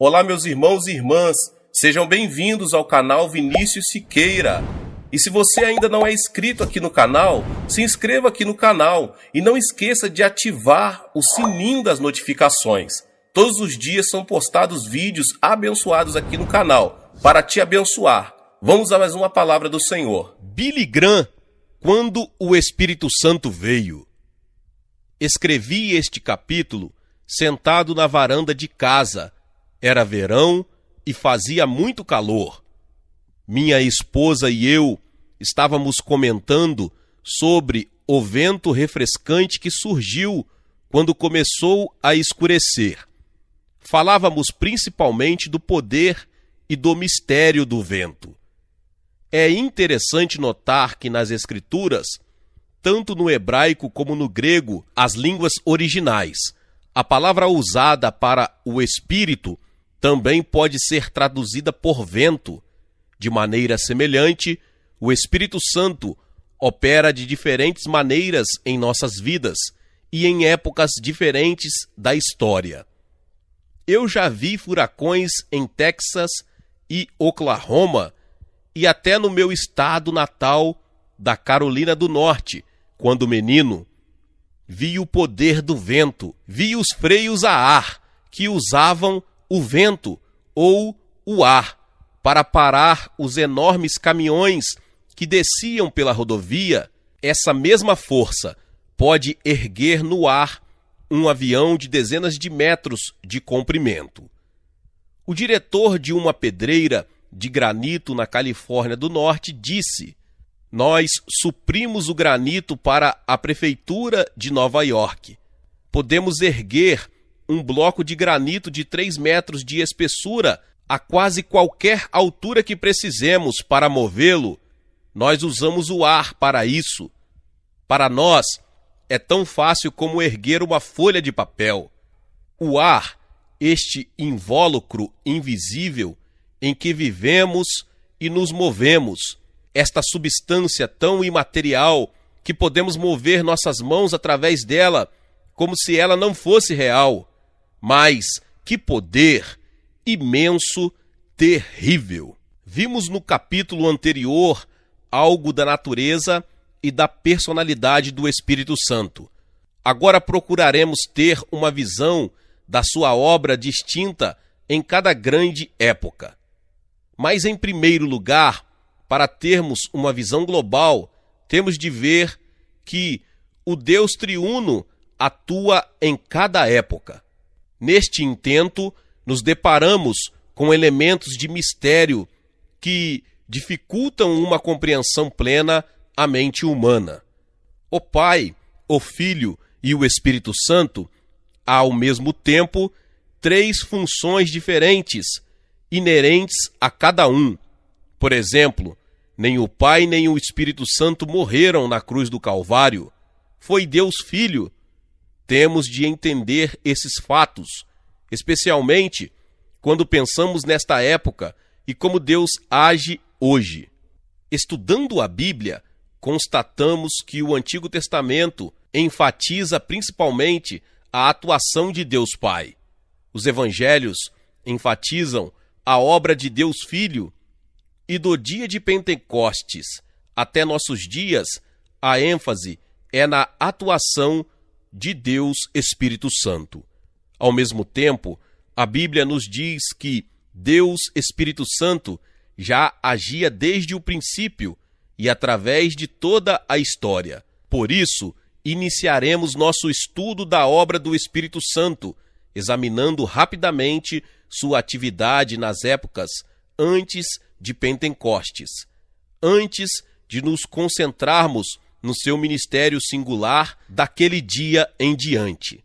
Olá, meus irmãos e irmãs, sejam bem-vindos ao canal Vinícius Siqueira. E se você ainda não é inscrito aqui no canal, se inscreva aqui no canal e não esqueça de ativar o sininho das notificações. Todos os dias são postados vídeos abençoados aqui no canal, para te abençoar. Vamos a mais uma palavra do Senhor. Billy Graham, quando o Espírito Santo veio. Escrevi este capítulo sentado na varanda de casa. Era verão e fazia muito calor. Minha esposa e eu estávamos comentando sobre o vento refrescante que surgiu quando começou a escurecer. Falávamos principalmente do poder e do mistério do vento. É interessante notar que nas Escrituras, tanto no hebraico como no grego, as línguas originais, a palavra usada para o Espírito também pode ser traduzida por vento. De maneira semelhante, o Espírito Santo opera de diferentes maneiras em nossas vidas e em épocas diferentes da história. Eu já vi furacões em Texas e Oklahoma e até no meu estado natal da Carolina do Norte, quando menino. Vi o poder do vento, vi os freios a ar que usavam o vento ou o ar para parar os enormes caminhões que desciam pela rodovia. Essa mesma força pode erguer no ar um avião de dezenas de metros de comprimento. O diretor de uma pedreira de granito na Califórnia do Norte disse: "Nós suprimos o granito para a prefeitura de Nova York. Podemos erguer um bloco de granito de 3 metros de espessura a quase qualquer altura que precisemos para movê-lo. Nós usamos o ar para isso. Para nós, é tão fácil como erguer uma folha de papel. O ar, este invólucro invisível em que vivemos e nos movemos, esta substância tão imaterial que podemos mover nossas mãos através dela como se ela não fosse real. Mas que poder imenso, terrível!" Vimos no capítulo anterior algo da natureza e da personalidade do Espírito Santo. Agora procuraremos ter uma visão da sua obra distinta em cada grande época. Mas, em primeiro lugar, para termos uma visão global, temos de ver que o Deus triuno atua em cada época. Neste intento, nos deparamos com elementos de mistério que dificultam uma compreensão plena à mente humana. O Pai, o Filho e o Espírito Santo, ao mesmo tempo, 3 funções diferentes, inerentes a cada um. Por exemplo, nem o Pai nem o Espírito Santo morreram na cruz do Calvário. Foi Deus Filho. Temos de entender esses fatos, especialmente quando pensamos nesta época e como Deus age hoje. Estudando a Bíblia, constatamos que o Antigo Testamento enfatiza principalmente a atuação de Deus Pai. Os Evangelhos enfatizam a obra de Deus Filho, e do dia de Pentecostes até nossos dias, a ênfase é na atuação de Deus Espírito Santo. Ao mesmo tempo, a Bíblia nos diz que Deus Espírito Santo já agia desde o princípio e através de toda a história. Por isso, iniciaremos nosso estudo da obra do Espírito Santo, examinando rapidamente sua atividade nas épocas antes de Pentecostes, antes de nos concentrarmos no seu ministério singular daquele dia em diante.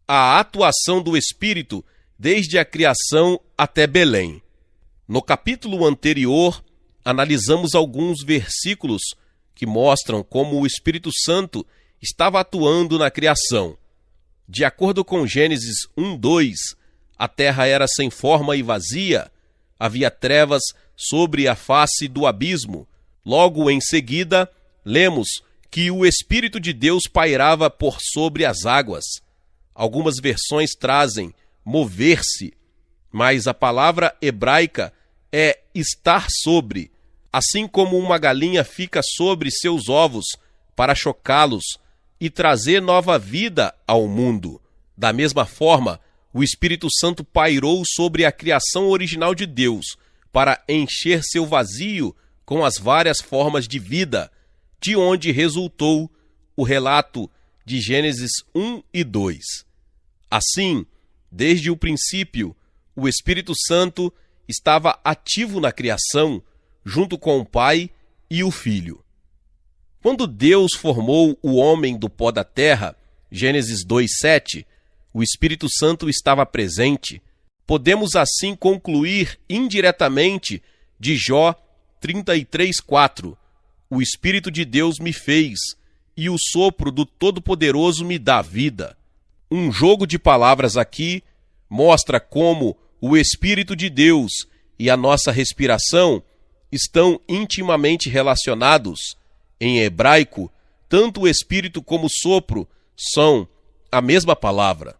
A atuação do Espírito desde a criação até Belém. No capítulo anterior, analisamos alguns versículos que mostram como o Espírito Santo estava atuando na criação. De acordo com Gênesis 1:2, a terra era sem forma e vazia, havia trevas sobre a face do abismo. Logo em seguida, lemos que o Espírito de Deus pairava por sobre as águas. Algumas versões trazem mover-se, mas a palavra hebraica é estar sobre, assim como uma galinha fica sobre seus ovos para chocá-los e trazer nova vida ao mundo. Da mesma forma, o Espírito Santo pairou sobre a criação original de Deus para encher seu vazio com as várias formas de vida, de onde resultou o relato de Gênesis 1 e 2. Assim, desde o princípio, o Espírito Santo estava ativo na criação, junto com o Pai e o Filho. Quando Deus formou o homem do pó da terra, Gênesis 2:7, o Espírito Santo estava presente. Podemos assim concluir indiretamente de Jó 33:4, o Espírito de Deus me fez, e o sopro do Todo-Poderoso me dá vida. Um jogo de palavras aqui mostra como o Espírito de Deus e a nossa respiração estão intimamente relacionados. Em hebraico, tanto o Espírito como o sopro são a mesma palavra.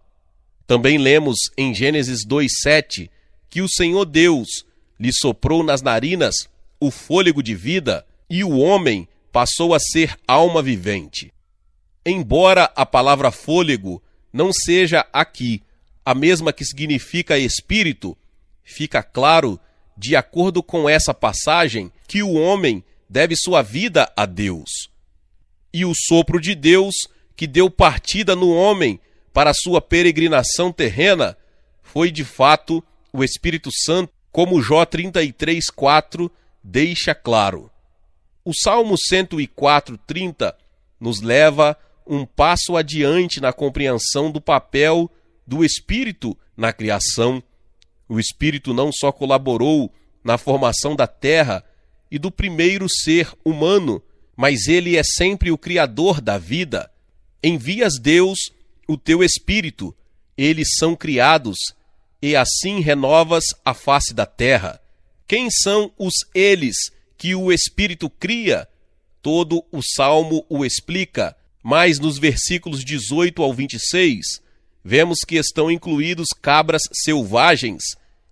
Também lemos em Gênesis 2:7 que o Senhor Deus lhe soprou nas narinas o fôlego de vida e o homem passou a ser alma vivente. Embora a palavra fôlego não seja aqui a mesma que significa espírito, fica claro, de acordo com essa passagem, que o homem deve sua vida a Deus. E o sopro de Deus, que deu partida no homem para sua peregrinação terrena, foi de fato o Espírito Santo, como Jó 33:4 deixa claro. O Salmo 104:30 nos leva um passo adiante na compreensão do papel do Espírito na criação. O Espírito não só colaborou na formação da terra e do primeiro ser humano, mas ele é sempre o Criador da vida. Envias, Deus, o teu Espírito, eles são criados, e assim renovas a face da terra. Quem são os eles que o Espírito cria? Todo o Salmo o explica, mas nos versículos 18 ao 26, vemos que estão incluídos cabras selvagens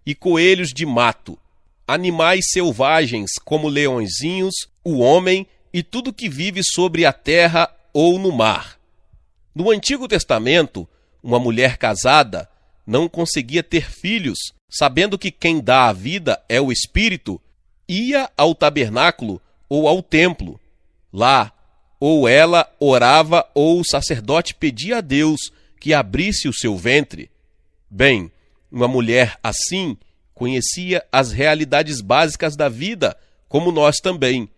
e coelhos de mato, animais selvagens como leõezinhos, o homem e tudo que vive sobre a terra ou no mar. No Antigo Testamento, uma mulher casada não conseguia ter filhos, sabendo que quem dá a vida é o Espírito, ia ao tabernáculo ou ao templo. Lá, ou ela orava ou o sacerdote pedia a Deus que abrisse o seu ventre. Bem, uma mulher assim conhecia as realidades básicas da vida, como nós também,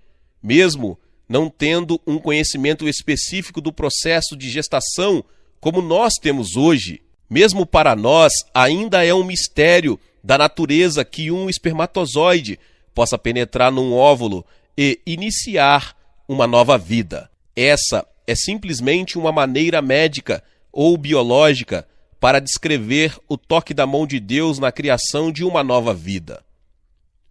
mesmo não tendo um conhecimento específico do processo de gestação como nós temos hoje. Mesmo para nós, ainda é um mistério da natureza que um espermatozoide possa penetrar num óvulo e iniciar uma nova vida. Essa é simplesmente uma maneira médica ou biológica para descrever o toque da mão de Deus na criação de uma nova vida.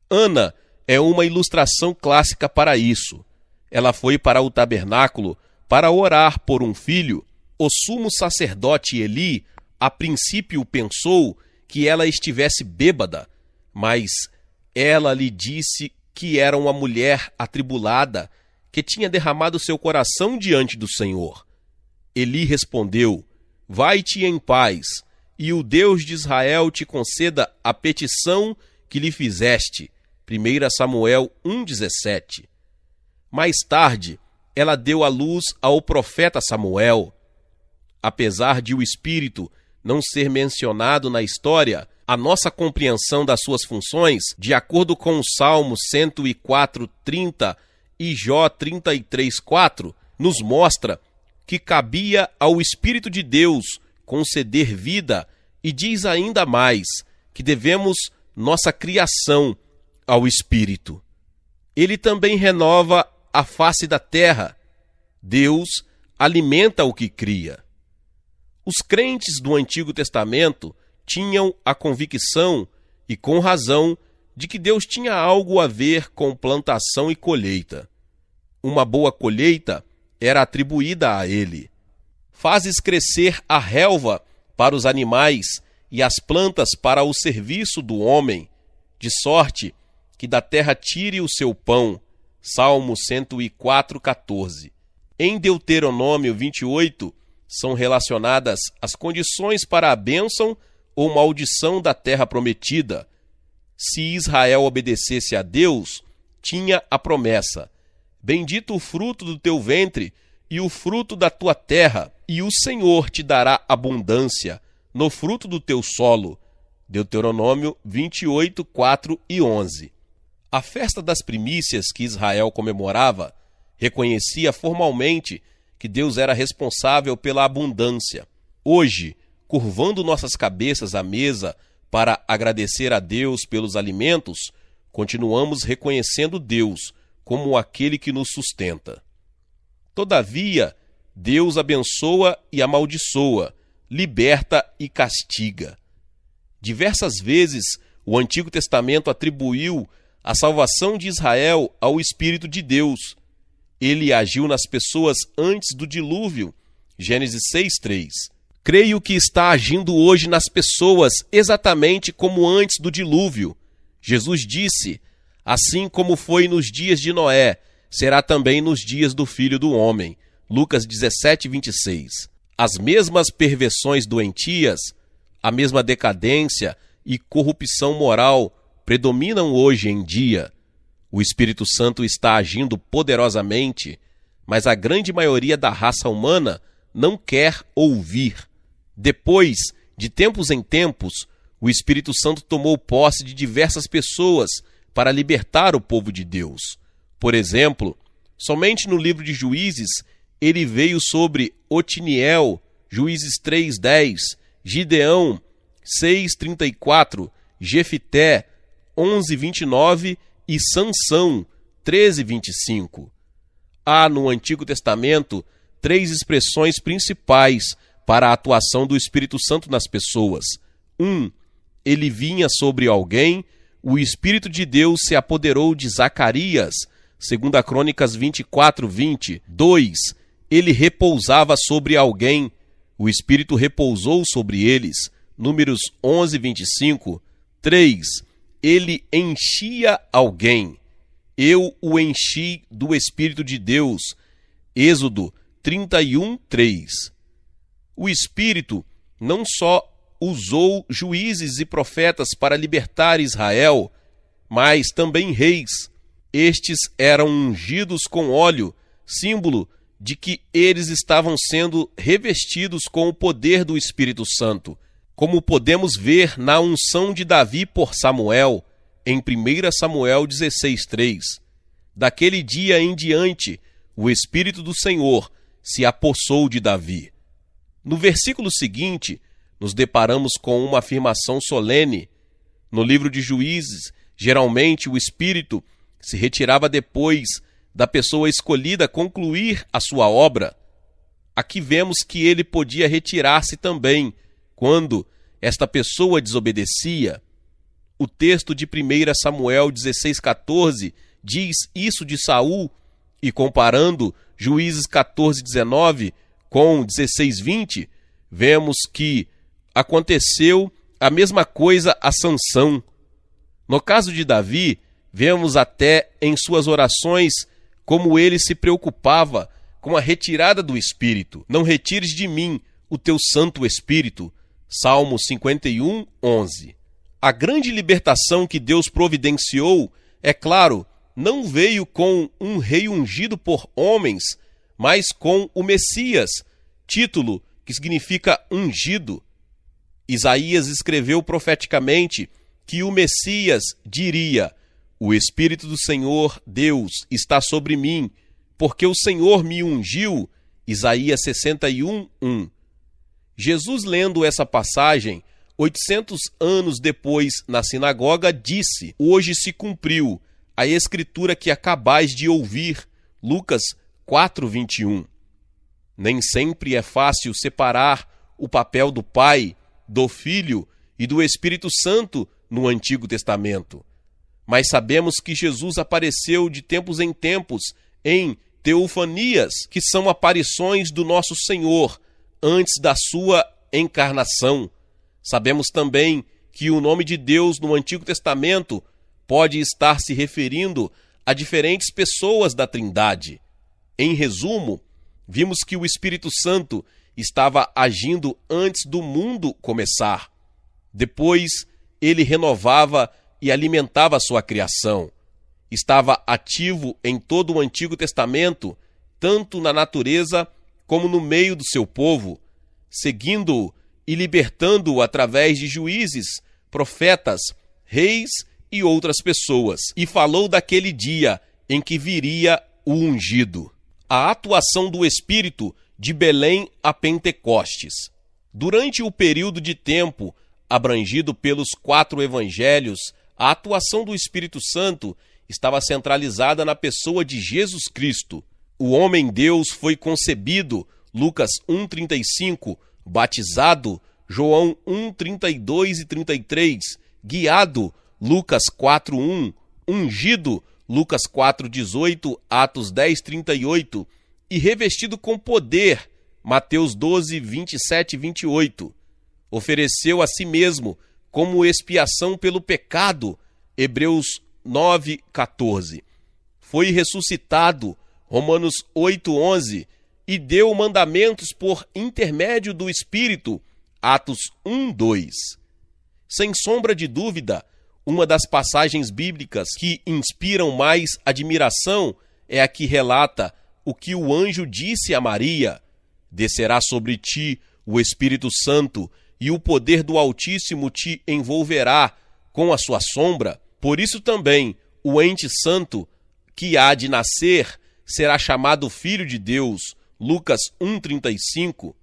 Ana é uma ilustração clássica para isso. Ela foi para o tabernáculo para orar por um filho. O sumo sacerdote Eli, a princípio, pensou que ela estivesse bêbada, mas ela lhe disse que era uma mulher atribulada que tinha derramado seu coração diante do Senhor. Eli respondeu: vai-te em paz, e o Deus de Israel te conceda a petição que lhe fizeste. 1 Samuel 1,17. Mais tarde, ela deu à luz ao profeta Samuel. Apesar de o Espírito não ser mencionado na história, a nossa compreensão das suas funções, de acordo com o Salmo 104:30 e Jó 33:4, nos mostra que cabia ao Espírito de Deus conceder vida, e diz ainda mais que devemos nossa criação ao Espírito. Ele também renova a face da terra. Deus alimenta o que cria. Os crentes do Antigo Testamento tinham a convicção, e com razão, de que Deus tinha algo a ver com plantação e colheita. Uma boa colheita era atribuída a ele. Fazes crescer a relva para os animais e as plantas para o serviço do homem, de sorte que da terra tire o seu pão. Salmo 104:14. Em Deuteronômio 28, são relacionadas as condições para a bênção ou maldição da terra prometida. Se Israel obedecesse a Deus, tinha a promessa: bendito o fruto do teu ventre e o fruto da tua terra, e o Senhor te dará abundância no fruto do teu solo. Deuteronômio 28, 4 e 11. A festa das primícias que Israel comemorava reconhecia formalmente que Deus era responsável pela abundância. Hoje, curvando nossas cabeças à mesa para agradecer a Deus pelos alimentos, continuamos reconhecendo Deus como aquele que nos sustenta. Todavia, Deus abençoa e amaldiçoa, liberta e castiga. Diversas vezes, o Antigo Testamento atribuiu a salvação de Israel ao Espírito de Deus. Ele agiu nas pessoas antes do dilúvio. Gênesis 6:3. Creio que está agindo hoje nas pessoas exatamente como antes do dilúvio. Jesus disse: assim como foi nos dias de Noé, será também nos dias do Filho do Homem. Lucas 17:26. As mesmas perversões doentias, a mesma decadência e corrupção moral predominam hoje em dia. O Espírito Santo está agindo poderosamente, mas a grande maioria da raça humana não quer ouvir. Depois, de tempos em tempos, o Espírito Santo tomou posse de diversas pessoas para libertar o povo de Deus. Por exemplo, somente no livro de Juízes, ele veio sobre Otiniel, Juízes 3:10, Gideão, 6:34, Jefité, 11:29 e Sansão, 13:25. Há no Antigo Testamento 3 expressões principais para a atuação do Espírito Santo nas pessoas. 1. Ele vinha sobre alguém. O Espírito de Deus se apoderou de Zacarias, 2 Crônicas 24:20. 2. Ele repousava sobre alguém. O Espírito repousou sobre eles. Números 11:25. 3. Ele enchia alguém. Eu o enchi do Espírito de Deus. Êxodo 31:3. O Espírito não só usou juízes e profetas para libertar Israel, mas também reis. Estes eram ungidos com óleo, símbolo de que eles estavam sendo revestidos com o poder do Espírito Santo, como podemos ver na unção de Davi por Samuel, em 1 Samuel 16:3. Daquele dia em diante, o Espírito do Senhor se apossou de Davi. No versículo seguinte, nos deparamos com uma afirmação solene. No livro de Juízes, geralmente o Espírito se retirava depois da pessoa escolhida concluir a sua obra. Aqui vemos que ele podia retirar-se também quando esta pessoa desobedecia. O texto de 1 Samuel 16:14 diz isso de Saul, e comparando Juízes 14:19 com 16:20, vemos que aconteceu a mesma coisa a Sansão. No caso de Davi, vemos até em suas orações como ele se preocupava com a retirada do Espírito. Não retires de mim o teu Santo Espírito. Salmo 51:11. A grande libertação que Deus providenciou, é claro, não veio com um rei ungido por homens, mas com o Messias, título que significa ungido. Isaías escreveu profeticamente que o Messias diria: o Espírito do Senhor Deus está sobre mim, porque o Senhor me ungiu. Isaías 61:1. Jesus, lendo essa passagem 800 anos depois na sinagoga, disse: hoje se cumpriu a escritura que acabais de ouvir. Lucas 4:21. Nem sempre é fácil separar o papel do Pai, do Filho e do Espírito Santo no Antigo Testamento. Mas sabemos que Jesus apareceu de tempos em tempos em teofanias, que são aparições do nosso Senhor antes da sua encarnação. Sabemos também que o nome de Deus no Antigo Testamento pode estar se referindo a diferentes pessoas da Trindade. Em resumo, vimos que o Espírito Santo estava agindo antes do mundo começar. Depois, ele renovava e alimentava a sua criação. Estava ativo em todo o Antigo Testamento, tanto na natureza como no meio do seu povo, seguindo-o e libertando-o através de juízes, profetas, reis e outras pessoas. E falou daquele dia em que viria o ungido. A atuação do Espírito de Belém a Pentecostes. Durante o período de tempo abrangido pelos 4 evangelhos, a atuação do Espírito Santo estava centralizada na pessoa de Jesus Cristo. O homem-Deus foi concebido, Lucas 1,35, batizado, João 1,32 e 33, guiado, Lucas 4,1, ungido, Lucas 4,18, Atos 10,38, e revestido com poder, Mateus 12, 27 e 28. Ofereceu a si mesmo como expiação pelo pecado, Hebreus 9, 14. Foi ressuscitado, Romanos 8, 11, e deu mandamentos por intermédio do Espírito, Atos 1, 2. Sem sombra de dúvida, uma das passagens bíblicas que inspiram mais admiração é a que relata o que o anjo disse a Maria: descerá sobre ti o Espírito Santo e o poder do Altíssimo te envolverá com a sua sombra. Por isso também o ente santo que há de nascer será chamado Filho de Deus. Lucas 1,35.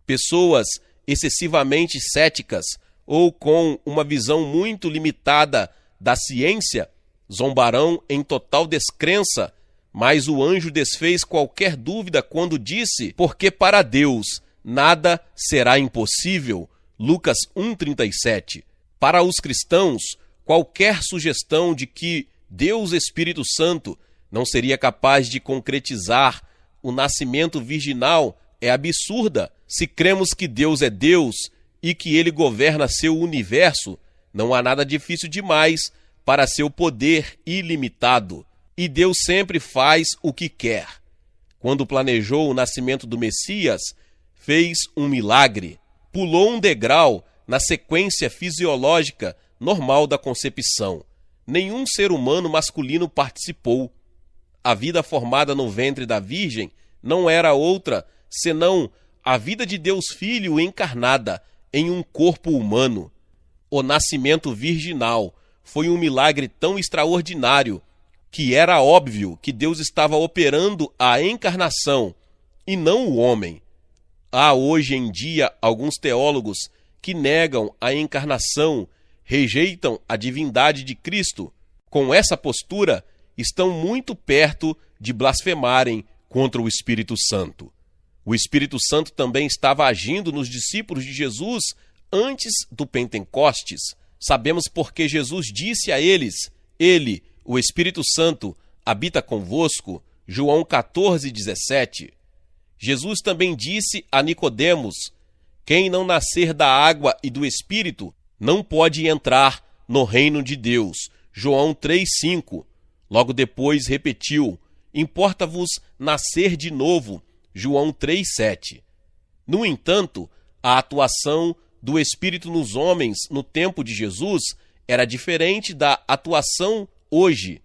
Pessoas excessivamente céticas ou com uma visão muito limitada da ciência zombarão em total descrença, mas o anjo desfez qualquer dúvida quando disse: porque para Deus nada será impossível. Lucas 1,37. Para os cristãos, qualquer sugestão de que Deus Espírito Santo não seria capaz de concretizar o nascimento virginal é absurda. Se cremos que Deus é Deus e que ele governa seu universo, não há nada difícil demais para seu poder ilimitado. E Deus sempre faz o que quer. Quando planejou o nascimento do Messias, fez um milagre. Pulou um degrau na sequência fisiológica normal da concepção. Nenhum ser humano masculino participou. A vida formada no ventre da Virgem não era outra senão a vida de Deus Filho encarnada em um corpo humano. O nascimento virginal foi um milagre tão extraordinário que era óbvio que Deus estava operando a encarnação e não o homem. Há hoje em dia alguns teólogos que negam a encarnação, rejeitam a divindade de Cristo. Com essa postura, estão muito perto de blasfemarem contra o Espírito Santo. O Espírito Santo também estava agindo nos discípulos de Jesus antes do Pentecostes. Sabemos porque Jesus disse a eles: Ele, o Espírito Santo, habita convosco. João 14, 17. Jesus também disse a Nicodemos: quem não nascer da água e do Espírito não pode entrar no reino de Deus. João 3, 5. Logo depois repetiu: importa-vos nascer de novo. João 3, 7. No entanto, a atuação do Espírito nos homens no tempo de Jesus era diferente da atuação hoje.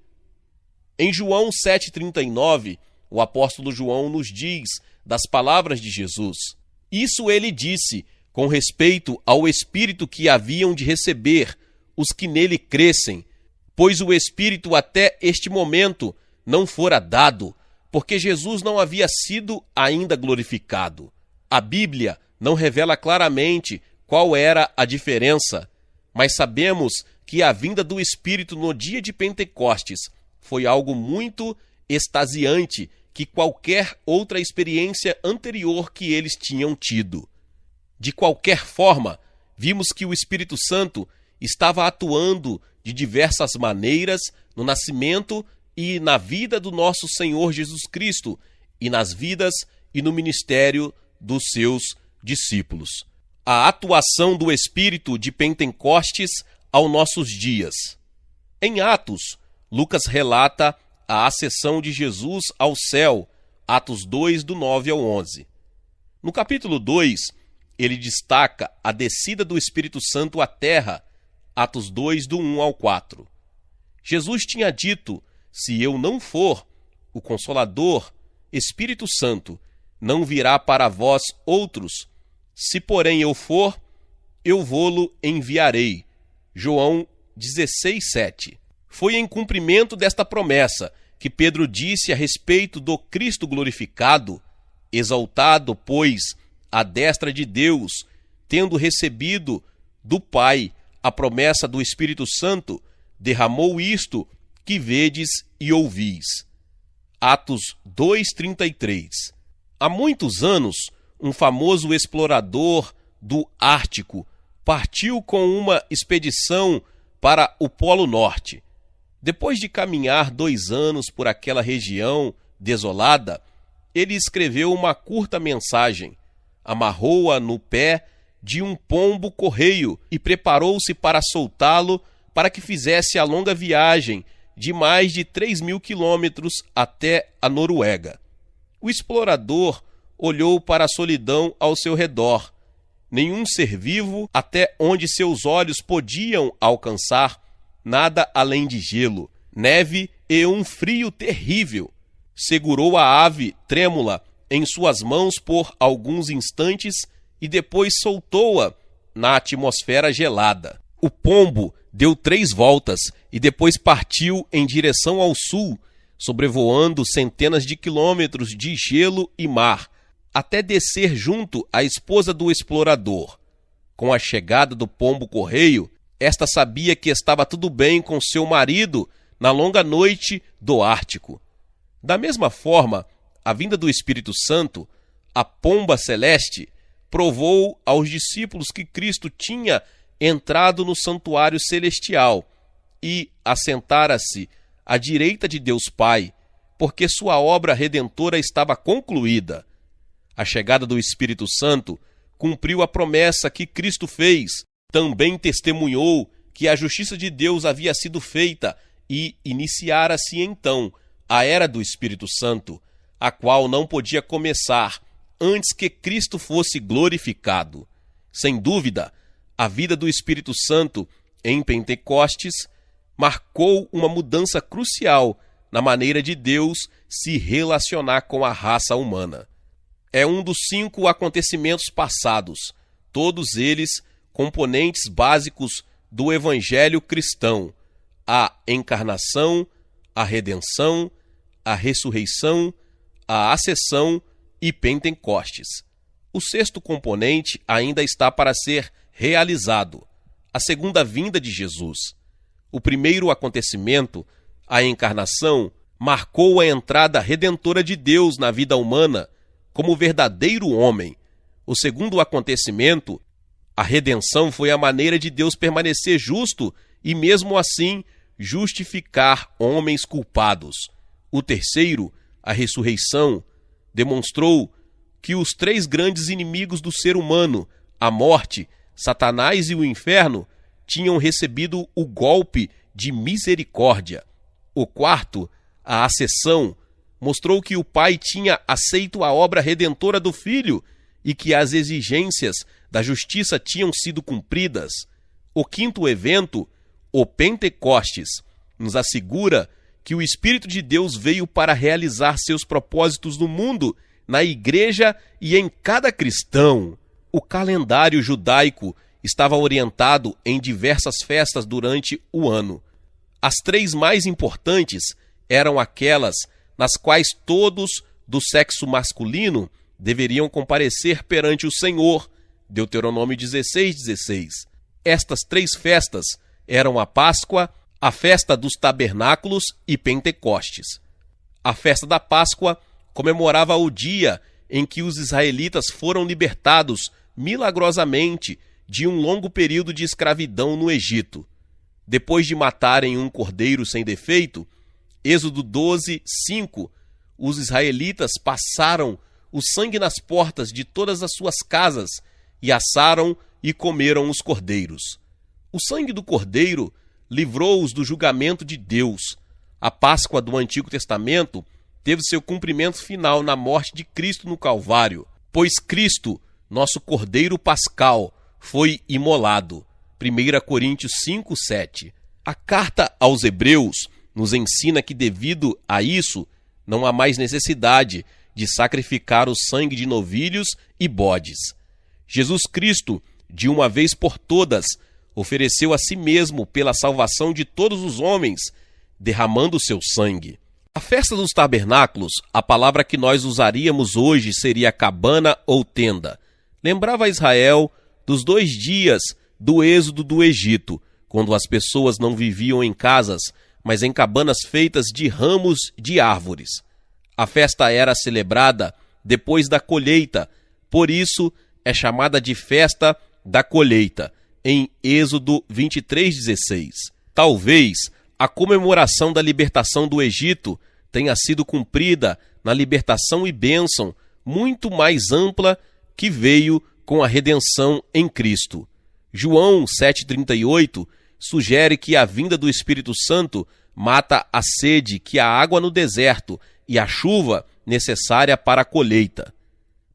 Em João 7,39, o apóstolo João nos diz das palavras de Jesus: isso ele disse com respeito ao Espírito que haviam de receber os que nele crescem, pois o Espírito até este momento não fora dado, porque Jesus não havia sido ainda glorificado. A Bíblia não revela claramente qual era a diferença, mas sabemos que a vinda do Espírito no dia de Pentecostes foi algo muito extasiante que qualquer outra experiência anterior que eles tinham tido. De qualquer forma, vimos que o Espírito Santo estava atuando de diversas maneiras no nascimento e na vida do nosso Senhor Jesus Cristo e nas vidas e no ministério dos seus discípulos. a atuação do Espírito de Pentecostes aos nossos dias. Em Atos, Lucas relata a ascensão de Jesus ao céu, Atos 2, do 9 ao 11. No capítulo 2, ele destaca a descida do Espírito Santo à terra, Atos 2, do 1 ao 4. Jesus tinha dito: se eu não for, o Consolador, Espírito Santo, não virá para vós outros. Se, porém, eu for, eu vô-lo enviarei. João 16, 7. Foi em cumprimento desta promessa que Pedro disse a respeito do Cristo glorificado: exaltado, pois, à destra de Deus, tendo recebido do Pai a promessa do Espírito Santo, derramou isto que vedes e ouvis. Atos 2:33. Há muitos anos, um famoso explorador do Ártico partiu com uma expedição para o Polo Norte. Depois de caminhar 2 anos por aquela região desolada, ele escreveu uma curta mensagem, amarrou-a no pé de um pombo-correio e preparou-se para soltá-lo para que fizesse a longa viagem de mais de 3.000 quilômetros até a Noruega. O explorador olhou para a solidão ao seu redor. Nenhum ser vivo até onde seus olhos podiam alcançar, nada além de gelo, neve e um frio terrível. Segurou a ave trêmula em suas mãos por alguns instantes e depois soltou-a na atmosfera gelada. O pombo deu 3 voltas e depois partiu em direção ao sul, sobrevoando centenas de quilômetros de gelo e mar, até descer junto à esposa do explorador. Com a chegada do pombo-correio, esta sabia que estava tudo bem com seu marido na longa noite do Ártico. Da mesma forma, a vinda do Espírito Santo, a pomba celeste, provou aos discípulos que Cristo tinha entrado no santuário celestial e assentara-se à direita de Deus Pai, porque sua obra redentora estava concluída. A chegada do Espírito Santo cumpriu a promessa que Cristo fez, também testemunhou que a justiça de Deus havia sido feita e iniciara-se então a era do Espírito Santo, a qual não podia começar antes que Cristo fosse glorificado. Sem dúvida, a vida do Espírito Santo em Pentecostes marcou uma mudança crucial na maneira de Deus se relacionar com a raça humana. É um dos 5 acontecimentos passados, todos eles componentes básicos do evangelho cristão: a encarnação, a redenção, a ressurreição, a ascensão e Pentecostes. O 6º componente ainda está para ser realizado: a segunda vinda de Jesus. O primeiro acontecimento, a encarnação, marcou a entrada redentora de Deus na vida humana como verdadeiro homem. O segundo acontecimento, a redenção, foi a maneira de Deus permanecer justo e, mesmo assim, justificar homens culpados. O terceiro, a ressurreição, demonstrou que os 3 grandes inimigos do ser humano, a morte, Satanás e o inferno, tinham recebido o golpe de misericórdia. O quarto, a ascensão, mostrou que o Pai tinha aceito a obra redentora do Filho e que as exigências da justiça tinham sido cumpridas. O quinto evento, o Pentecostes, nos assegura que o Espírito de Deus veio para realizar seus propósitos no mundo, na igreja e em cada cristão. O calendário judaico estava orientado em diversas festas durante o ano. As 3 mais importantes eram aquelas nas quais todos do sexo masculino deveriam comparecer perante o Senhor, Deuteronômio 16:16. Estas 3 festas eram a Páscoa, a festa dos tabernáculos e Pentecostes. A festa da Páscoa comemorava o dia em que os israelitas foram libertados milagrosamente de um longo período de escravidão no Egito. Depois de matarem um cordeiro sem defeito, Êxodo 12:5, os israelitas passaram o sangue nas portas de todas as suas casas e assaram e comeram os cordeiros. O sangue do cordeiro livrou-os do julgamento de Deus. A Páscoa do Antigo Testamento teve seu cumprimento final na morte de Cristo no Calvário, pois Cristo, nosso Cordeiro Pascal, foi imolado. 1 Coríntios 5:7. A carta aos Hebreus nos ensina que, devido a isso, não há mais necessidade de sacrificar o sangue de novilhos e bodes. Jesus Cristo, de uma vez por todas, ofereceu a si mesmo pela salvação de todos os homens, derramando seu sangue. A festa dos tabernáculos, a palavra que nós usaríamos hoje seria cabana ou tenda, lembrava a Israel dos 2 dias do êxodo do Egito, quando as pessoas não viviam em casas, mas em cabanas feitas de ramos de árvores. A festa era celebrada depois da colheita, por isso é chamada de festa da colheita, em Êxodo 23:16. Talvez a comemoração da libertação do Egito tenha sido cumprida na libertação e bênção muito mais ampla que veio com a redenção em Cristo. João 7,38 sugere que a vinda do Espírito Santo mata a sede que a água no deserto e a chuva necessária para a colheita.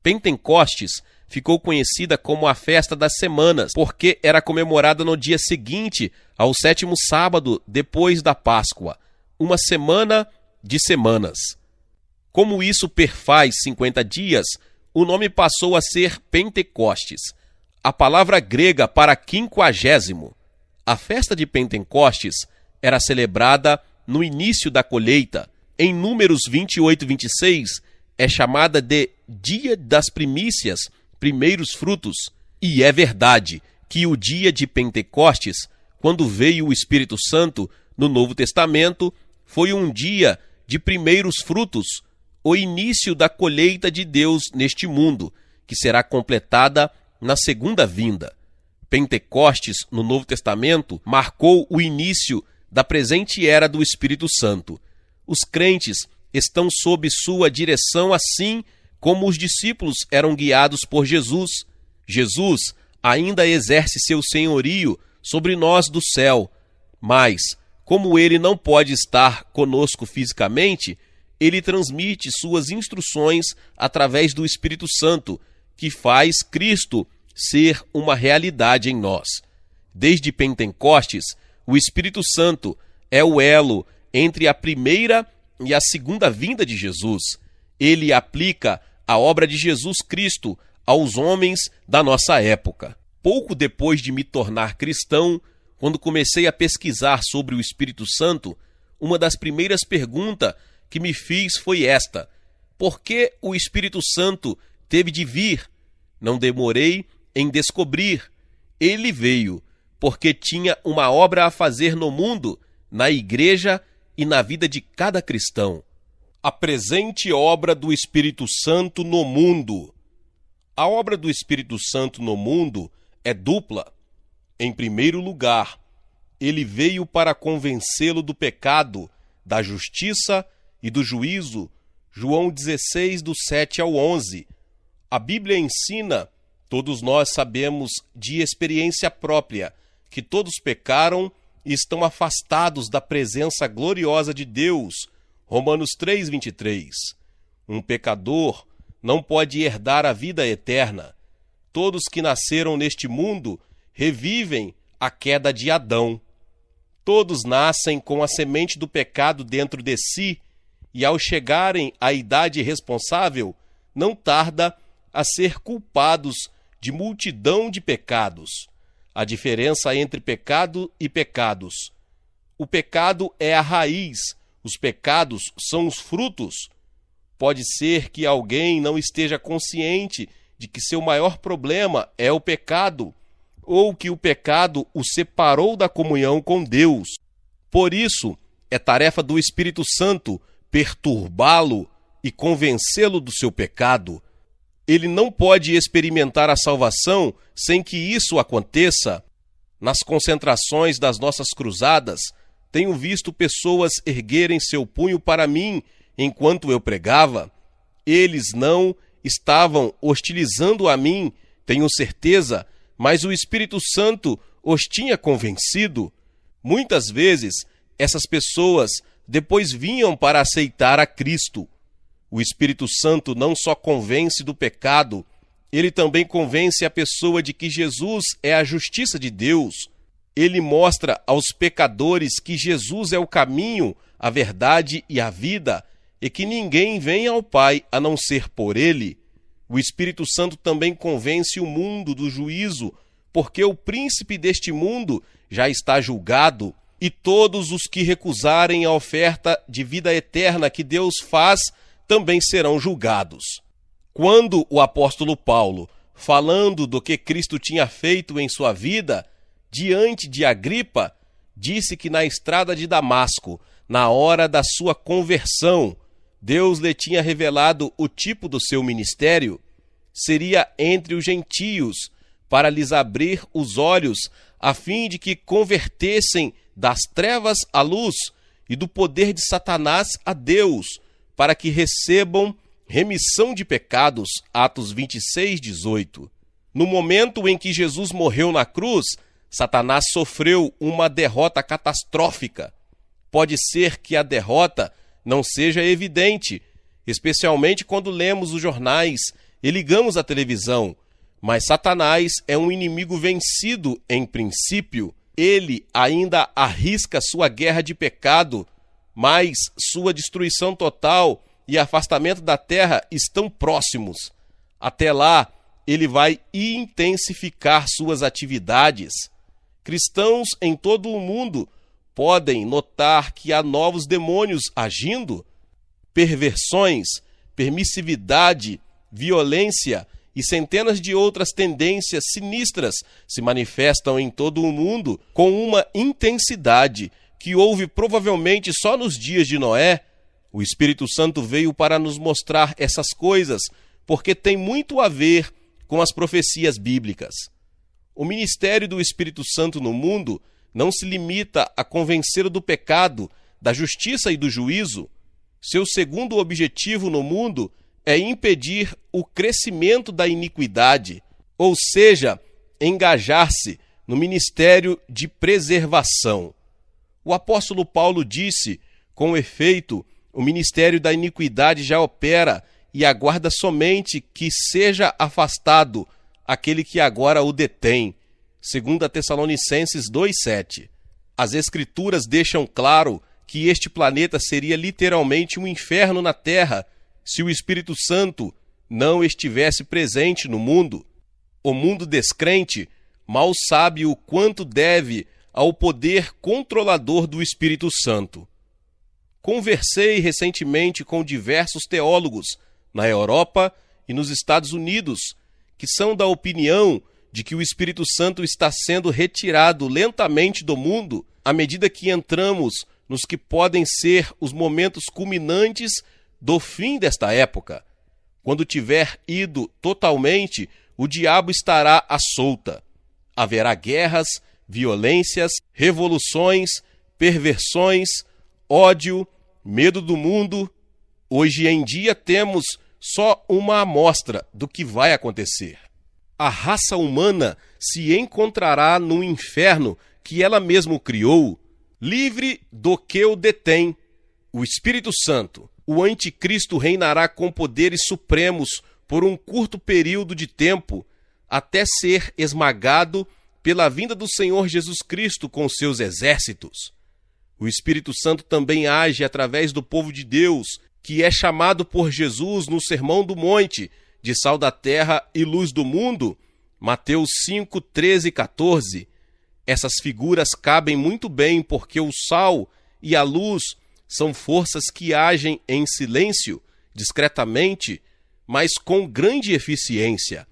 Pentecostes ficou conhecida como a festa das semanas, porque era comemorada no dia seguinte ao 7º sábado depois da Páscoa, uma semana de semanas. Como isso perfaz 50 dias, o nome passou a ser Pentecostes, a palavra grega para 50º. A festa de Pentecostes era celebrada no início da colheita. Em Números 28:26, é chamada de Dia das Primícias, primeiros frutos. E é verdade que o dia de Pentecostes, quando veio o Espírito Santo no Novo Testamento, foi um dia de primeiros frutos, o início da colheita de Deus neste mundo, que será completada na segunda vinda. Pentecostes, no Novo Testamento, marcou o início da presente era do Espírito Santo. Os crentes estão sob sua direção assim como os discípulos eram guiados por Jesus. Jesus ainda exerce seu senhorio sobre nós do céu, mas, como ele não pode estar conosco fisicamente, ele transmite suas instruções através do Espírito Santo, que faz Cristo ser uma realidade em nós. Desde Pentecostes, o Espírito Santo é o elo entre a primeira e a segunda vinda de Jesus. Ele aplica a obra de Jesus Cristo aos homens da nossa época. Pouco depois de me tornar cristão, quando comecei a pesquisar sobre o Espírito Santo, uma das primeiras perguntas que me fiz foi esta: por que o Espírito Santo teve de vir? Não demorei em descobrir. Ele veio porque tinha uma obra a fazer no mundo, na igreja e na vida de cada cristão. A presente obra do Espírito Santo no mundo. A obra do Espírito Santo no mundo é dupla. Em primeiro lugar, ele veio para convencê-lo do pecado, da justiça e do juízo. João 16, do 7 ao 11. A Bíblia ensina, todos nós sabemos de experiência própria, que todos pecaram e estão afastados da presença gloriosa de Deus. Romanos 3:23. Um pecador não pode herdar a vida eterna. Todos que nasceram neste mundo revivem a queda de Adão. Todos nascem com a semente do pecado dentro de si e, ao chegarem à idade responsável, não tarda a ser culpados de multidão de pecados. A diferença entre pecado e pecados. O pecado é a raiz, os pecados são os frutos. Pode ser que alguém não esteja consciente de que seu maior problema é o pecado, ou que o pecado o separou da comunhão com Deus. Por isso, é tarefa do Espírito Santo perturbá-lo e convencê-lo do seu pecado. Ele não pode experimentar a salvação sem que isso aconteça. Nas concentrações das nossas cruzadas, tenho visto pessoas erguerem seu punho para mim enquanto eu pregava. Eles não estavam hostilizando a mim tenho certeza, mas o Espírito Santo os tinha convencido. Muitas vezes, essas pessoas depois vinham para aceitar a Cristo. O Espírito Santo não só convence do pecado, ele também convence a pessoa de que Jesus é a justiça de Deus. Ele mostra aos pecadores que Jesus é o caminho, a verdade e a vida, e que ninguém vem ao Pai a não ser por ele. O Espírito Santo também convence o mundo do juízo, porque o príncipe deste mundo já está julgado, e todos os que recusarem a oferta de vida eterna que Deus faz também serão julgados. Quando o apóstolo Paulo, falando do que Cristo tinha feito em sua vida, diante de Agripa, disse que na estrada de Damasco, na hora da sua conversão, Deus lhe tinha revelado o tipo do seu ministério, seria entre os gentios, para lhes abrir os olhos, a fim de que convertessem das trevas à luz e do poder de Satanás a Deus, para que recebam remissão de pecados. Atos 26, 18. No momento em que Jesus morreu na cruz, Satanás sofreu uma derrota catastrófica. Pode ser que a derrota não seja evidente, especialmente quando lemos os jornais e ligamos a televisão, mas Satanás é um inimigo vencido em princípio. Ele ainda arrisca sua guerra de pecado, mas sua destruição total e afastamento da terra estão próximos. Até lá, ele vai intensificar suas atividades. Cristãos em todo o mundo podem notar que há novos demônios agindo. Perversões, permissividade, violência e centenas de outras tendências sinistras se manifestam em todo o mundo com uma intensidade que houve provavelmente só nos dias de Noé. O Espírito Santo veio para nos mostrar essas coisas, porque tem muito a ver com as profecias bíblicas. O ministério do Espírito Santo no mundo não se limita a convencer do pecado, da justiça e do juízo. Seu segundo objetivo no mundo é impedir o crescimento da iniquidade, ou seja, engajar-se no ministério de preservação. O apóstolo Paulo disse, com efeito, o ministério da iniquidade já opera e aguarda somente que seja afastado aquele que agora o detém. 2 Tessalonicenses 2,7. As Escrituras deixam claro que este planeta seria literalmente um inferno na Terra se o Espírito Santo não estivesse presente no mundo. O mundo descrente mal sabe o quanto deve ao poder controlador do Espírito Santo. Conversei recentemente com diversos teólogos na Europa e nos Estados Unidos que são da opinião de que o Espírito Santo está sendo retirado lentamente do mundo à medida que entramos nos que podem ser os momentos culminantes do fim desta época. Quando tiver ido totalmente, o diabo estará à solta. Haverá guerras, violências, revoluções, perversões, ódio, medo do mundo. Hoje em dia temos só uma amostra do que vai acontecer. A raça humana se encontrará no inferno que ela mesma criou, livre do que o detém, o Espírito Santo. O anticristo reinará com poderes supremos por um curto período de tempo, até ser esmagado pela vinda do Senhor Jesus Cristo com seus exércitos. O Espírito Santo também age através do povo de Deus, que é chamado por Jesus no Sermão do Monte, de sal da terra e luz do mundo, Mateus 5, 13 e 14. Essas figuras cabem muito bem porque o sal e a luz são forças que agem em silêncio, discretamente, mas com grande eficiência.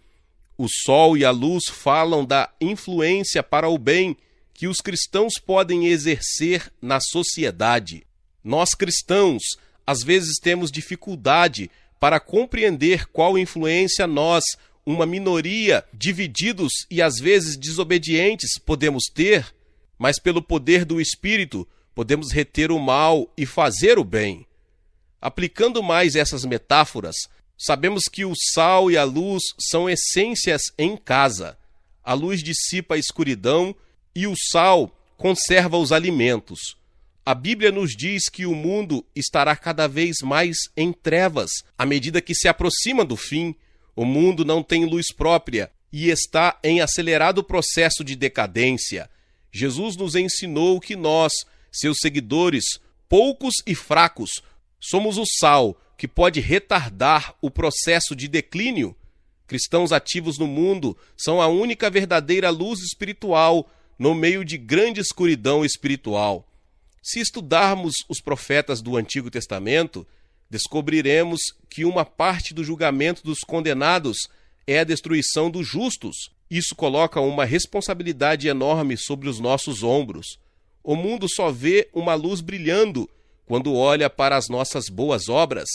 O sol e a luz falam da influência para o bem que os cristãos podem exercer na sociedade. Nós cristãos, às vezes, temos dificuldade para compreender qual influência nós, uma minoria, divididos e às vezes desobedientes, podemos ter, mas pelo poder do Espírito podemos reter o mal e fazer o bem. Aplicando mais essas metáforas, Sabemos que o sal e a luz são essências em casa. A luz dissipa a escuridão e o sal conserva os alimentos. A Bíblia nos diz que o mundo estará cada vez mais em trevas à medida que se aproxima do fim. O mundo não tem luz própria e está em acelerado processo de decadência. Jesus nos ensinou que nós, seus seguidores, poucos e fracos, somos o sal que pode retardar o processo de declínio. Cristãos ativos no mundo são a única verdadeira luz espiritual no meio de grande escuridão espiritual. Se estudarmos os profetas do Antigo Testamento, descobriremos que uma parte do julgamento dos condenados é a destruição dos justos. Isso coloca uma responsabilidade enorme sobre os nossos ombros. O mundo só vê uma luz brilhando quando olha para as nossas boas obras.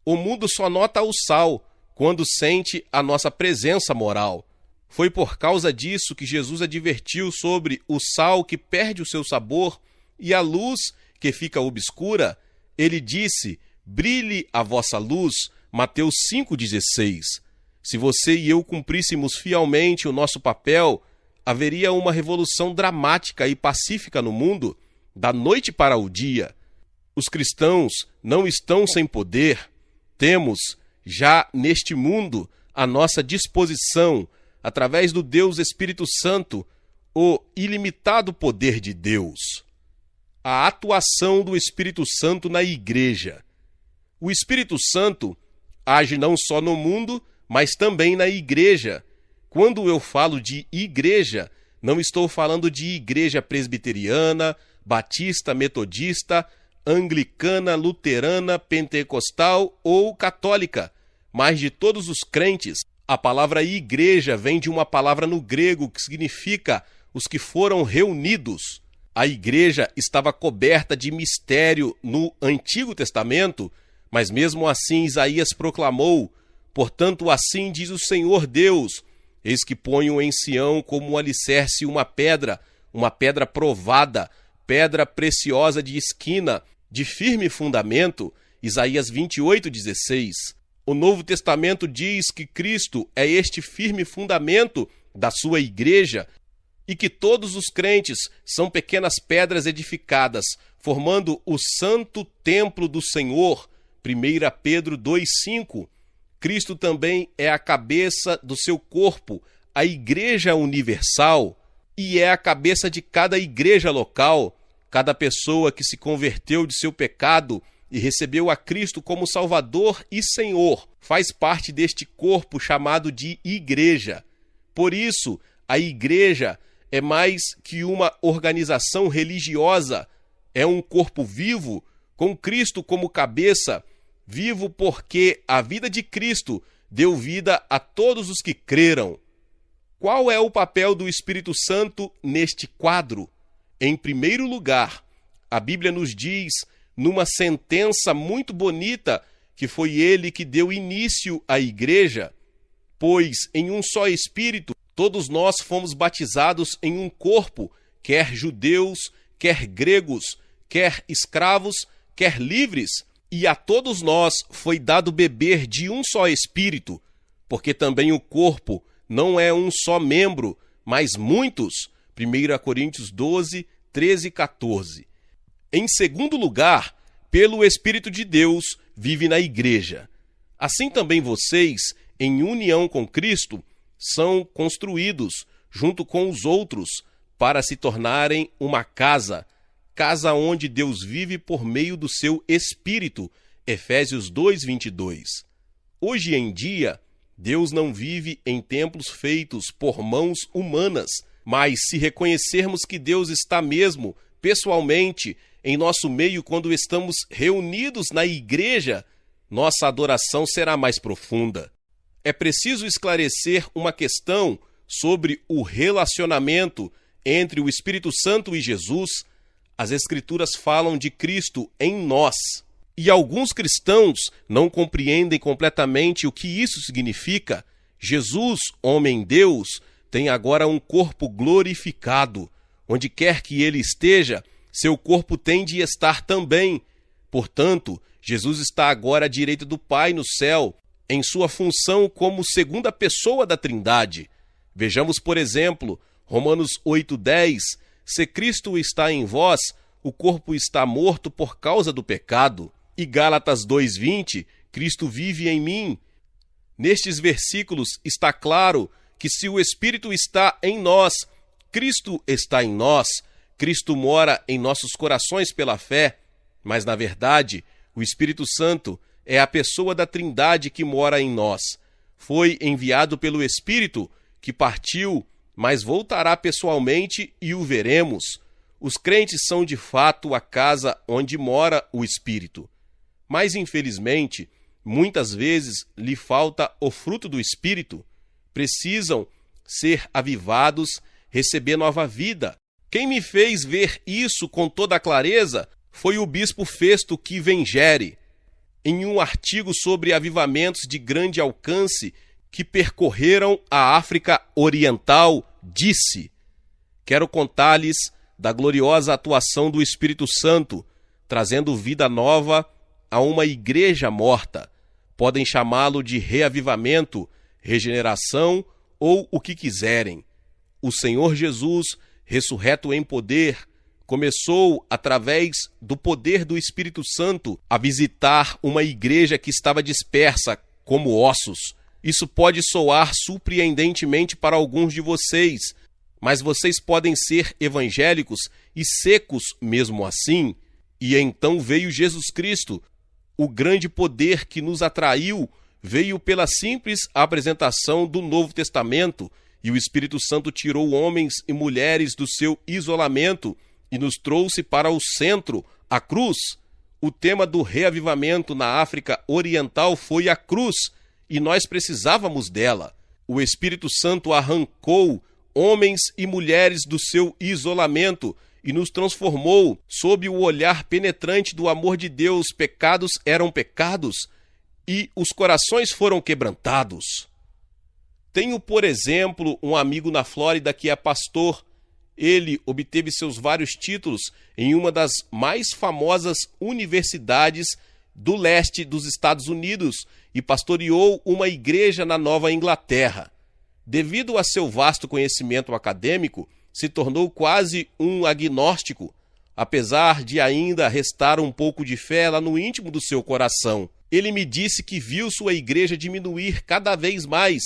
O mundo só nota o sal quando sente a nossa presença moral. Foi por causa disso que Jesus advertiu sobre o sal que perde o seu sabor e a luz que fica obscura. Ele disse: brilhe a vossa luz, Mateus 5,16. Se você e eu cumpríssemos fielmente o nosso papel, haveria uma revolução dramática e pacífica no mundo, da noite para o dia. Os cristãos não estão sem poder. Temos, já neste mundo, à nossa disposição, através do Deus Espírito Santo, o ilimitado poder de Deus. A atuação do Espírito Santo na igreja. O Espírito Santo age não só no mundo, mas também na igreja. Quando eu falo de igreja, não estou falando de igreja presbiteriana, batista, metodista, anglicana, luterana, pentecostal ou católica, mas de todos os crentes. A palavra igreja vem de uma palavra no grego que significa os que foram reunidos. A igreja estava coberta de mistério no Antigo Testamento, mas mesmo assim Isaías proclamou: portanto, assim diz o Senhor Deus, eis que ponho em Sião como alicerce uma pedra provada, pedra preciosa de esquina, de firme fundamento. Isaías 28,16. O Novo Testamento diz que Cristo é este firme fundamento da sua igreja e que todos os crentes são pequenas pedras edificadas, formando o santo templo do Senhor. 1 Pedro 2,5. Cristo também é a cabeça do seu corpo, a Igreja Universal, e é a cabeça de cada igreja local. Cada pessoa que se converteu de seu pecado e recebeu a Cristo como Salvador e Senhor faz parte deste corpo chamado de igreja. Por isso, a igreja é mais que uma organização religiosa, é um corpo vivo, com Cristo como cabeça, vivo porque a vida de Cristo deu vida a todos os que creram. Qual é o papel do Espírito Santo neste quadro? Em primeiro lugar, a Bíblia nos diz, numa sentença muito bonita, que foi ele que deu início à igreja, pois em um só Espírito todos nós fomos batizados em um corpo, quer judeus, quer gregos, quer escravos, quer livres, e a todos nós foi dado beber de um só Espírito, porque também o corpo não é um só membro, mas muitos. 1 Coríntios 12, 13 e 14. Em segundo lugar, pelo Espírito de Deus vive na igreja. Assim também vocês, em união com Cristo, são construídos junto com os outros para se tornarem uma casa onde Deus vive por meio do seu Espírito. Efésios 2:22. Hoje em dia, Deus não vive em templos feitos por mãos humanas, mas se reconhecermos que Deus está mesmo, pessoalmente, em nosso meio quando estamos reunidos na igreja, nossa adoração será mais profunda. É preciso esclarecer uma questão sobre o relacionamento entre o Espírito Santo e Jesus. As Escrituras falam de Cristo em nós. E alguns cristãos não compreendem completamente o que isso significa. Jesus, homem-Deus, tem agora um corpo glorificado. Onde quer que ele esteja, seu corpo tem de estar também. Portanto, Jesus está agora à direita do Pai no céu, em sua função como segunda pessoa da Trindade. Vejamos, por exemplo, Romanos 8:10, se Cristo está em vós, o corpo está morto por causa do pecado. E Gálatas 2:20, Cristo vive em mim. Nestes versículos está claro que se o Espírito está em nós, Cristo está em nós, Cristo mora em nossos corações pela fé, mas na verdade, o Espírito Santo é a pessoa da Trindade que mora em nós. Foi enviado pelo Espírito, que partiu, mas voltará pessoalmente e o veremos. Os crentes são de fato a casa onde mora o Espírito. Mas, infelizmente, muitas vezes lhe falta o fruto do Espírito. Precisam ser avivados, receber nova vida. Quem me fez ver isso com toda a clareza foi o bispo Festo Kivengeri, em um artigo sobre avivamentos de grande alcance que percorreram a África Oriental, disse: quero contar-lhes da gloriosa atuação do Espírito Santo, trazendo vida nova a uma igreja morta. Podem chamá-lo de reavivamento, regeneração ou o que quiserem. O Senhor Jesus, ressurreto em poder, começou, através do poder do Espírito Santo, a visitar uma igreja que estava dispersa como ossos. Isso pode soar surpreendentemente para alguns de vocês, mas vocês podem ser evangélicos e secos mesmo assim. E então veio Jesus Cristo. O grande poder que nos atraiu veio pela simples apresentação do Novo Testamento, e o Espírito Santo tirou homens e mulheres do seu isolamento e nos trouxe para o centro, a cruz. O tema do reavivamento na África Oriental foi a cruz, e nós precisávamos dela. O Espírito Santo arrancou homens e mulheres do seu isolamento e nos transformou sob o olhar penetrante do amor de Deus. Pecados eram pecados e os corações foram quebrantados. Tenho, por exemplo, um amigo na Flórida que é pastor. Ele obteve seus vários títulos em uma das mais famosas universidades do leste dos Estados Unidos e pastoreou uma igreja na Nova Inglaterra. Devido a seu vasto conhecimento acadêmico, se tornou quase um agnóstico, apesar de ainda restar um pouco de fé lá no íntimo do seu coração. Ele me disse que viu sua igreja diminuir cada vez mais.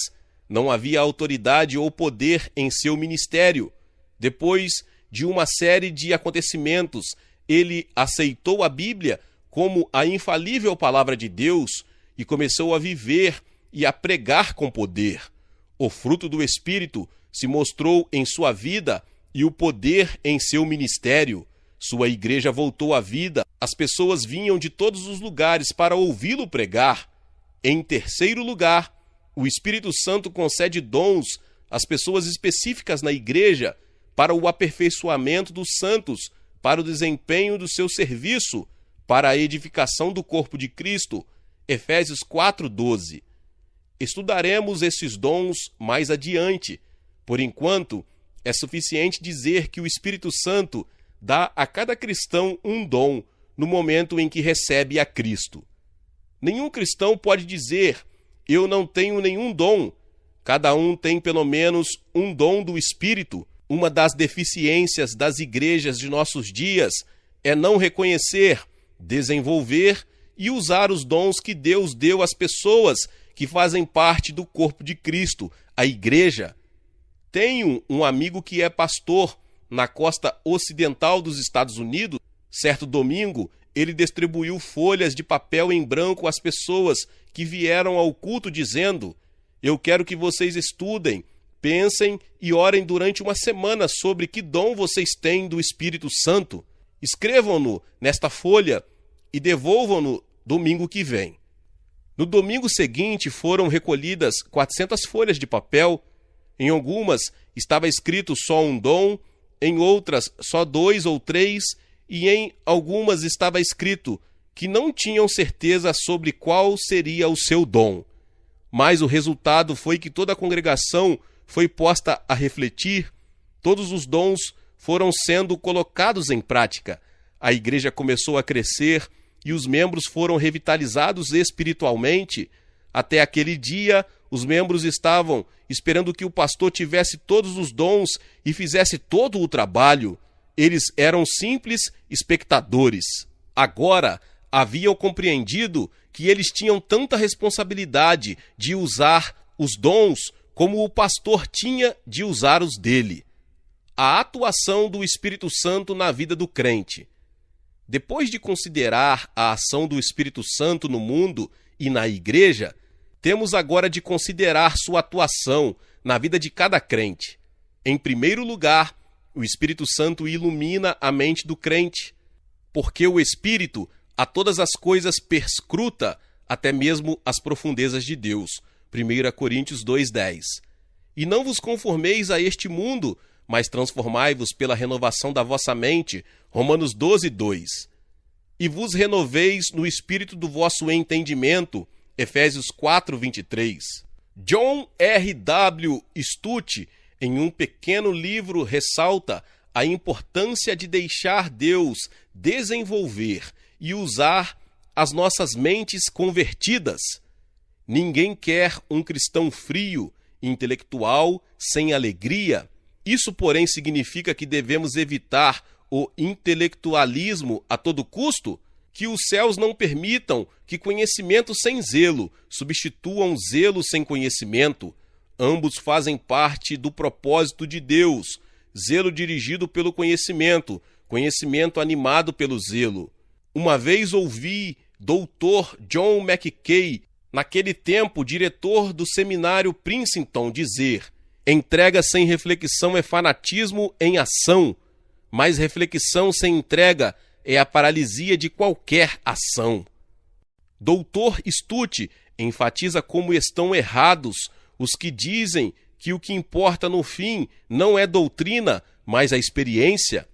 Não havia autoridade ou poder em seu ministério. Depois de uma série de acontecimentos, ele aceitou a Bíblia como a infalível palavra de Deus e começou a viver e a pregar com poder. O fruto do Espírito se mostrou em sua vida e o poder em seu ministério. Sua igreja voltou à vida. As pessoas vinham de todos os lugares para ouvi-lo pregar. Em terceiro lugar, o Espírito Santo concede dons às pessoas específicas na igreja para o aperfeiçoamento dos santos, para o desempenho do seu serviço, para a edificação do corpo de Cristo. Efésios 4:12. Estudaremos esses dons mais adiante. Por enquanto, é suficiente dizer que o Espírito Santo dá a cada cristão um dom no momento em que recebe a Cristo. Nenhum cristão pode dizer: eu não tenho nenhum dom. Cada um tem pelo menos um dom do Espírito. Uma das deficiências das igrejas de nossos dias é não reconhecer, desenvolver e usar os dons que Deus deu às pessoas que fazem parte do corpo de Cristo, a igreja. Tenho um amigo que é pastor na costa ocidental dos Estados Unidos. Certo domingo, ele distribuiu folhas de papel em branco às pessoas que vieram ao culto dizendo: eu quero que vocês estudem, pensem e orem durante uma semana sobre que dom vocês têm do Espírito Santo. Escrevam-no nesta folha e devolvam-no domingo que vem. No domingo seguinte foram recolhidas 400 folhas de papel. Em algumas estava escrito só um dom, em outras só 2 ou 3, e em algumas estava escrito que não tinham certeza sobre qual seria o seu dom. Mas o resultado foi que toda a congregação foi posta a refletir. Todos os dons foram sendo colocados em prática. A igreja começou a crescer e os membros foram revitalizados espiritualmente. Até aquele dia, os membros estavam esperando que o pastor tivesse todos os dons e fizesse todo o trabalho. Eles eram simples espectadores. Agora, haviam compreendido que eles tinham tanta responsabilidade de usar os dons como o pastor tinha de usar os dele. A atuação do Espírito Santo na vida do crente. Depois de considerar a ação do Espírito Santo no mundo e na igreja, temos agora de considerar sua atuação na vida de cada crente. Em primeiro lugar, o Espírito Santo ilumina a mente do crente, porque o Espírito a todas as coisas perscruta, até mesmo as profundezas de Deus. 1 Coríntios 2:10. E não vos conformeis a este mundo, mas transformai-vos pela renovação da vossa mente. Romanos 12:2. E vos renoveis no espírito do vosso entendimento. Efésios 4:23. John R. W. Stott, em um pequeno livro, ressalta a importância de deixar Deus desenvolver e usar as nossas mentes convertidas. Ninguém quer um cristão frio, intelectual, sem alegria. Isso, porém, significa que devemos evitar o intelectualismo a todo custo? Que os céus não permitam que conhecimento sem zelo substituam zelo sem conhecimento. Ambos fazem parte do propósito de Deus. Zelo dirigido pelo conhecimento, conhecimento animado pelo zelo. Uma vez ouvi Dr. John Mackay, naquele tempo diretor do seminário Princeton, dizer: entrega sem reflexão é fanatismo em ação, mas reflexão sem entrega é a paralisia de qualquer ação. Dr. Stott enfatiza como estão errados os que dizem que o que importa no fim não é doutrina, mas a experiência.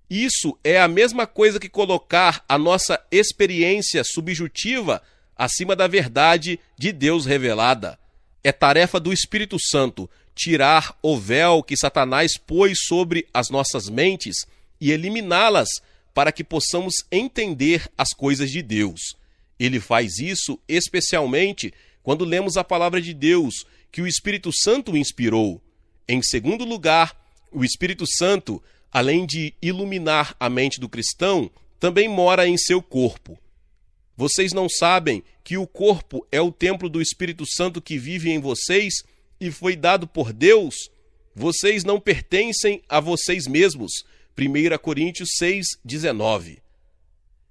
Isso é a mesma coisa que colocar a nossa experiência subjetiva acima da verdade de Deus revelada. É tarefa do Espírito Santo tirar o véu que Satanás pôs sobre as nossas mentes e eliminá-las para que possamos entender as coisas de Deus. Ele faz isso especialmente quando lemos a palavra de Deus, que o Espírito Santo inspirou. Em segundo lugar, o Espírito Santo, além de iluminar a mente do cristão, também mora em seu corpo. Vocês não sabem que o corpo é o templo do Espírito Santo que vive em vocês e foi dado por Deus? Vocês não pertencem a vocês mesmos. 1 Coríntios 6:19.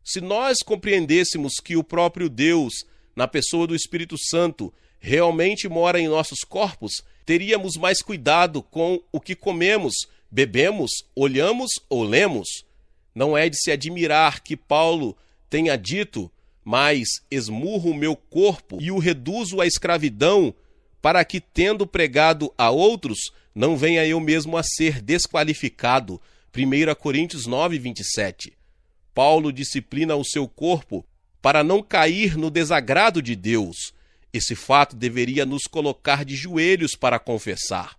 Se nós compreendêssemos que o próprio Deus, na pessoa do Espírito Santo, realmente mora em nossos corpos, teríamos mais cuidado com o que comemos, bebemos, olhamos ou lemos. Não é de se admirar que Paulo tenha dito: mas esmurro o meu corpo e o reduzo à escravidão, para que, tendo pregado a outros, não venha eu mesmo a ser desqualificado. 1 Coríntios 9:27. Paulo disciplina o seu corpo para não cair no desagrado de Deus. Esse fato deveria nos colocar de joelhos para confessar.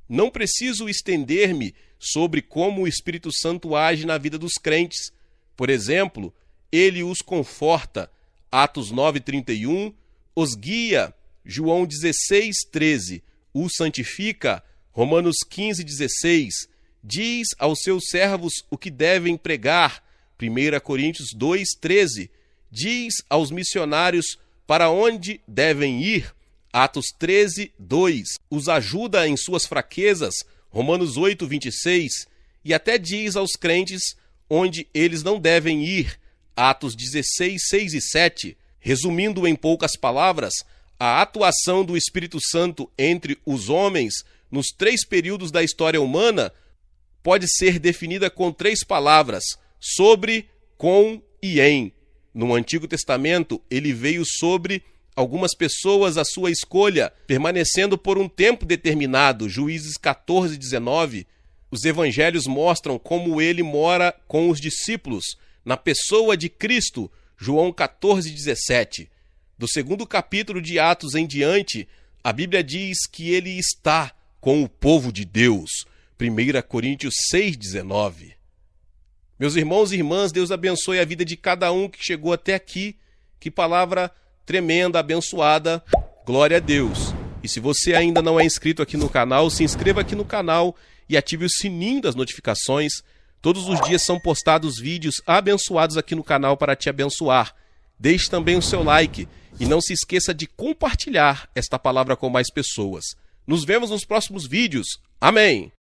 Não preciso estender-me sobre como o Espírito Santo age na vida dos crentes. Por exemplo, ele os conforta, Atos 9:31, os guia, João 16:13, os santifica, Romanos 15:16, diz aos seus servos o que devem pregar, 1 Coríntios 2:13, diz aos missionários para onde devem ir, Atos 13:2, os ajuda em suas fraquezas, Romanos 8:26, e até diz aos crentes onde eles não devem ir, Atos 16:6 e 7. Resumindo em poucas palavras, a atuação do Espírito Santo entre os homens nos 3 períodos da história humana pode ser definida com 3 palavras: sobre, com e em. No Antigo Testamento, ele veio sobre algumas pessoas à sua escolha, permanecendo por um tempo determinado, Juízes 14:19. Os evangelhos mostram como ele mora com os discípulos, na pessoa de Cristo, João 14:17. Do 2º capítulo de Atos em diante, a Bíblia diz que ele está com o povo de Deus, 1 Coríntios 6:19. Meus irmãos e irmãs, Deus abençoe a vida de cada um que chegou até aqui. Que palavra tremenda, abençoada. Glória a Deus. E se você ainda não é inscrito aqui no canal, se inscreva aqui no canal e ative o sininho das notificações. Todos os dias são postados vídeos abençoados aqui no canal para te abençoar. Deixe também o seu like e não se esqueça de compartilhar esta palavra com mais pessoas. Nos vemos nos próximos vídeos. Amém!